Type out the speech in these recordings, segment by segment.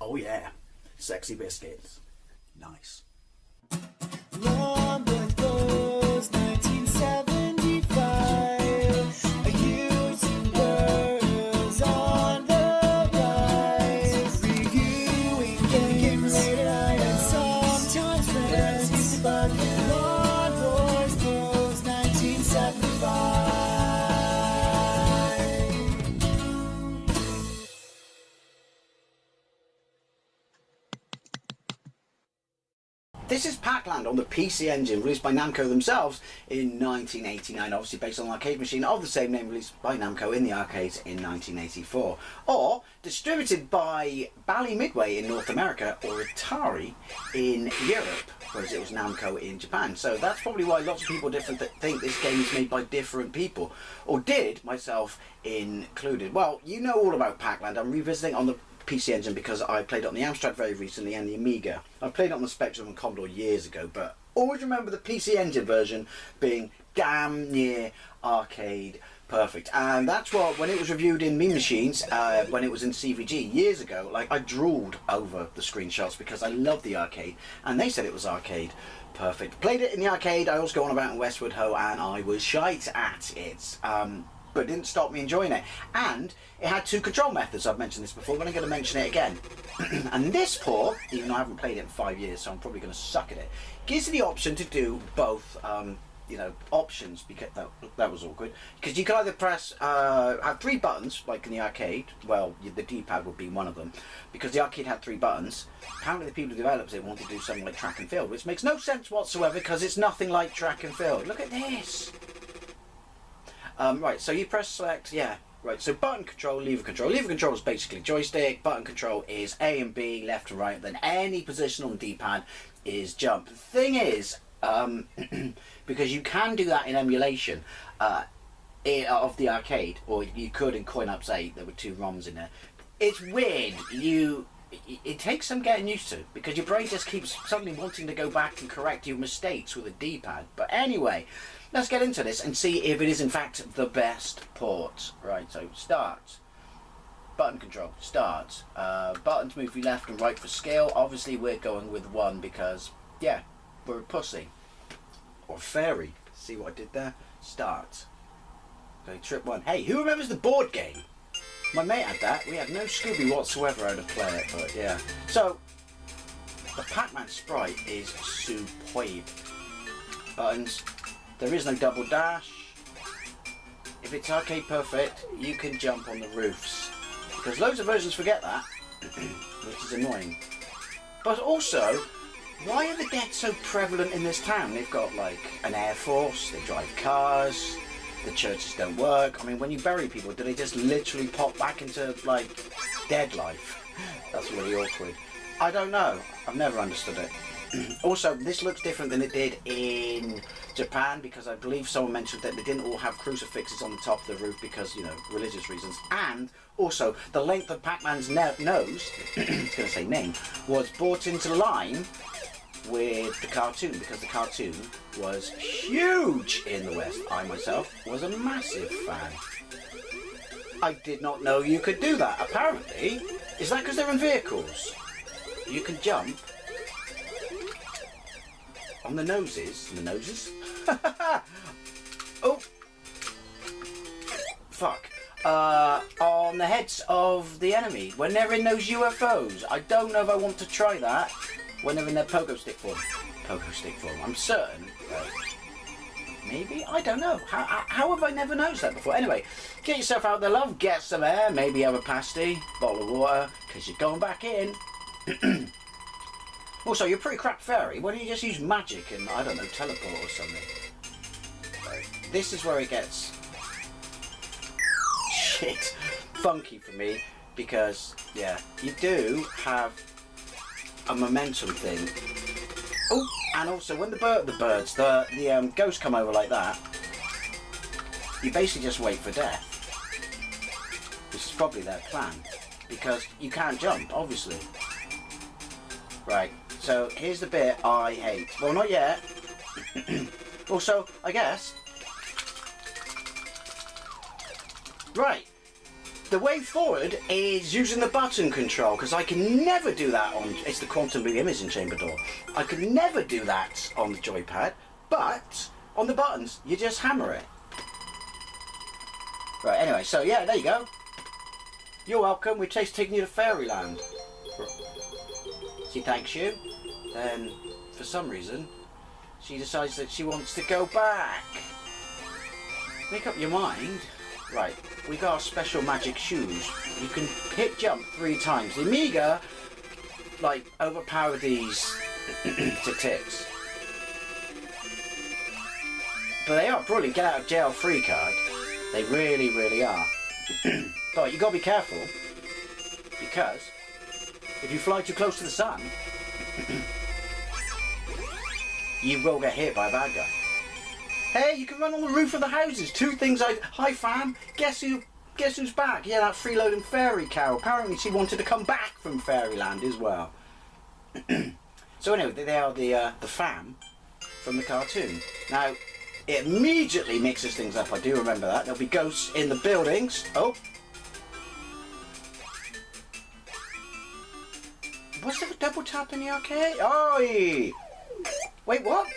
Oh yeah, sexy biscuits. Nice. Long was 1975. A YouTuber on the rise, reviewing games late at night and sometimes friends. But Long was 1975. This is Pac-Land on the PC Engine, released by Namco themselves in 1989, obviously based on an arcade machine of the same name released by Namco in the arcades in 1984. Or distributed by Bally Midway in North America or Atari in Europe, whereas it was Namco in Japan. So that's probably why lots of people think this game is made by different people, or did, myself included. Well, you know all about Pac-Land. I'm revisiting on the PC Engine because I played it on the Amstrad very recently and the Amiga. I played it on the Spectrum and Commodore years ago, but always remember the PC Engine version being damn near arcade perfect. And that's what, when it was reviewed in Mean Machines, when it was in CVG years ago, like I drooled over the screenshots because I love the arcade, and they said it was arcade perfect. Played it in the arcade. I also go on about in Westwood Ho, and I was shite at it. But it didn't stop me enjoying it. And it had two control methods. I've mentioned this before, but I'm going to mention it again. And this port, even though I haven't played it in 5 years, so I'm probably going to suck at it, gives you the option to do both, you know, options, because that was awkward. Because you could either press, have three buttons, like in the arcade. Well, the D-pad would be one of them. Because the arcade had three buttons, apparently the people who developed it wanted to do something like track and field, which makes no sense whatsoever, because it's nothing like track and field. Look at this! Right, so you press select, yeah, right, so button control, lever control. Lever control is basically joystick, button control is A and B, left and right, then any position on the D-pad is jump. The thing is, because you can do that in emulation of the arcade, or you could in Coin Ups 8, there were two ROMs in there. It's weird, it takes some getting used to, because your brain just keeps suddenly wanting to go back and correct your mistakes with a D-pad. But anyway, let's get into this and see if it is in fact the best port. Right, so start. Button control, start. Button to move you left and right for scale. Obviously we're going with one because, yeah, we're a pussy. Or fairy. See what I did there? Start. Okay, trip one. Hey, who remembers the board game? My mate had that. We had no Scooby whatsoever how to play it, but yeah. So, the Pac-Man sprite is superb. Buttons. There is no double dash. If it's arcade perfect, you can jump on the roofs. Because loads of versions forget that, which is annoying. But also, why are the dead so prevalent in this town? They've got like an air force, they drive cars, the churches don't work. I mean, when you bury people, do they just literally pop back into like dead life? That's really awkward. I don't know. I've never understood it. Also, this looks different than it did in Japan, because I believe someone mentioned that they didn't all have crucifixes on the top of the roof because, you know, religious reasons. And also, the length of Pac-Man's nose, I was going to say name, was brought into line with the cartoon, because the cartoon was huge in the West. I myself was a massive fan. I did not know you could do that. Apparently, is that because they're in vehicles? You can jump on the noses. The noses? Oh! Fuck. On the heads of the enemy when they're in those UFOs. I don't know if I want to try that when they're in their pogo stick form. Pogo stick form. I'm certain. Maybe? I don't know. How have I never noticed that before? Anyway, get yourself out there, love. Get some air. Maybe have a pasty. Bottle of water. Because you're going back in. Also, you're a pretty crap fairy. Why don't you just use magic and, I don't know, teleport or something? Right. This is where it gets shit funky for me, because, yeah, you do have a momentum thing. Oh, and also when the ghosts come over like that, you basically just wait for death. This is probably their plan, because you can't jump, obviously. Right. So here's the bit I hate. Well, not yet. Also, I guess. Right. The way forward is using the button control, because I can never do that on... It's the quantum imaging chamber door. I could never do that on the joypad, but on the buttons, you just hammer it. Right, anyway, so yeah, there you go. You're welcome. We're taking you to Fairyland. She thanks you. Then, for some reason, she decides that she wants to go back. Make up your mind. Right, we got our special magic shoes. You can hit jump 3 times. The Amiga, like, overpower these to tits. But they are brilliant. Get out of jail free card. They really, really are. But you gotta be careful, because if you fly too close to the sun, you will get hit by a bad guy. Hey, you can run on the roof of the houses. 2 things I... Hi, fam. Guess who's back? Yeah, that freeloading fairy cow. Apparently she wanted to come back from Fairyland as well. So anyway, they are the fam from the cartoon. Now, it immediately mixes things up. I do remember that. There'll be ghosts in the buildings. Oh. Was there a double tap in the arcade? Oi! Wait, what?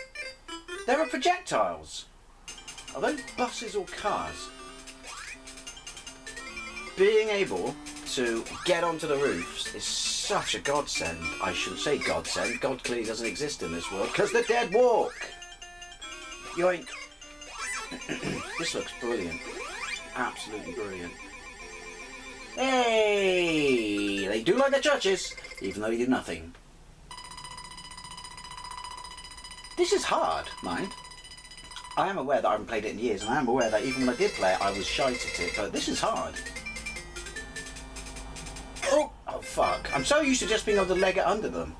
There are projectiles. Are those buses or cars? Being able to get onto the roofs is such a godsend. I shouldn't say godsend. God clearly doesn't exist in this world because the dead walk. Yoink. This looks brilliant. Absolutely brilliant. Hey! They do like their churches, even though they do nothing. This is hard, mind. I am aware that I haven't played it in years, and I am aware that even when I did play it, I was shite at it, but this is hard. Oh fuck. I'm so used to just being able to leg it under them.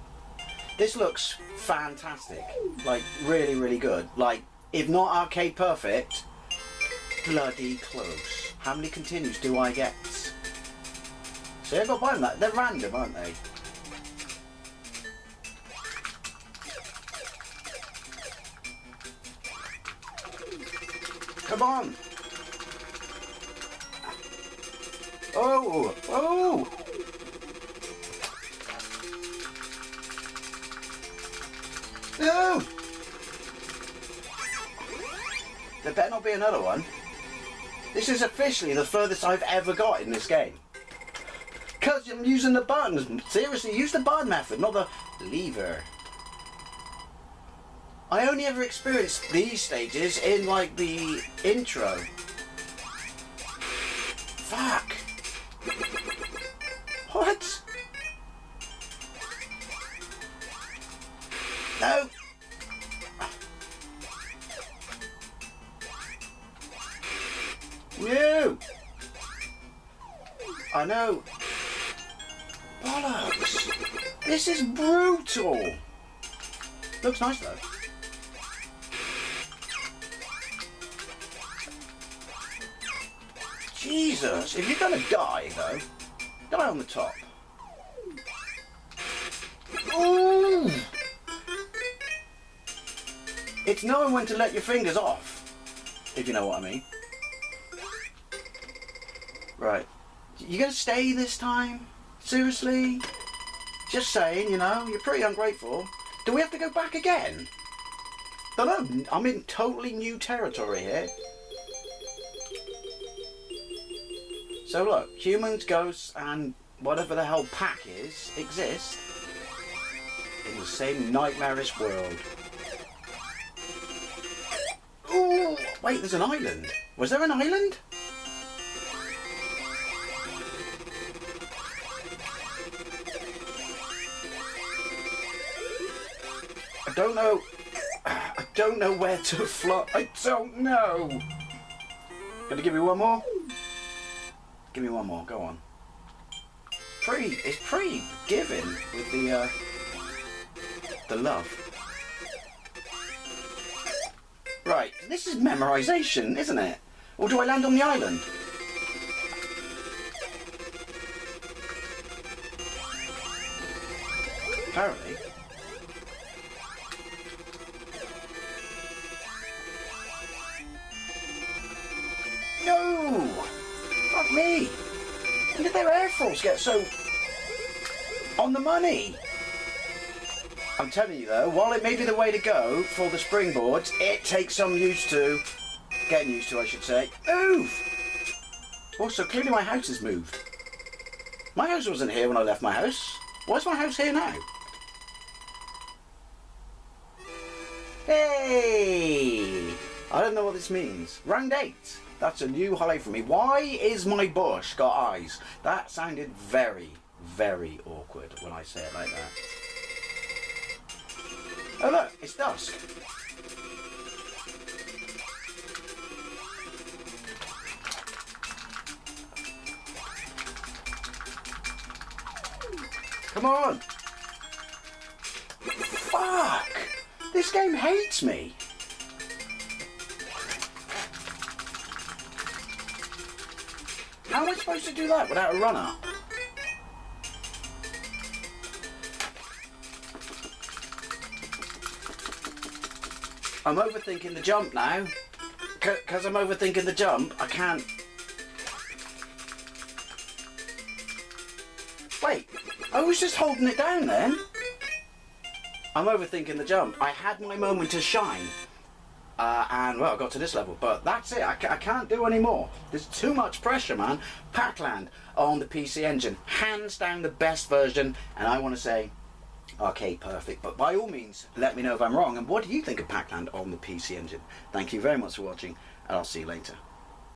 This looks fantastic. Like, really, really good. Like, if not arcade perfect, bloody close. How many continues do I get? See, I got by them that. They're random, aren't they? Come on! Oh! Oh! No! There better not be another one. This is officially the furthest I've ever got in this game. Because I'm using the buttons. Seriously, use the button method, not the lever. I only ever experienced these stages in, like, the intro. Fuck. What? No. No. I know. Bollocks. This is brutal. Looks nice though. Jesus, if you're gonna die though, die on the top. Ooh! It's knowing when to let your fingers off, if you know what I mean. Right, you gonna stay this time? Seriously? Just saying, you know, you're pretty ungrateful. Do we have to go back again? Don't know, I'm in totally new territory here. So look, humans, ghosts, and whatever the hell PAC is, exist in the same nightmarish world. Ooh, wait, there's an island. Was there an island? I don't know. I don't know where to fly. I don't know. Gonna give me one more? Give me one more, go on. It's pretty giving with the love. Right, this is memorization, isn't it? Or do I land on the island? Apparently. No! Fuck me! always get so on the money. I'm telling you though, while it may be the way to go for the springboards, it takes some getting used to I should say. Move! Also, clearly my house has moved. My house wasn't here when I left my house. Why is my house here now? Hey! I don't know what this means. Round 8. That's a new high for me. Why is my bush got eyes? That sounded very, very awkward when I say it like that. Oh look, it's dusk. Come on! Fuck! This game hates me. How am I supposed to do that without a runner? I'm overthinking the jump now. Because I'm overthinking the jump, I can't... Wait, I was just holding it down then. I'm overthinking the jump. I had my moment to shine. And, well, I got to this level. But that's it. I can't do any more. There's too much pressure, man. Pac-Land on the PC Engine. Hands down the best version. And I want to say... Arcade perfect, but by all means let me know if I'm wrong and what do you think of Pac-Land on the PC Engine. Thank you very much for watching and I'll see you later.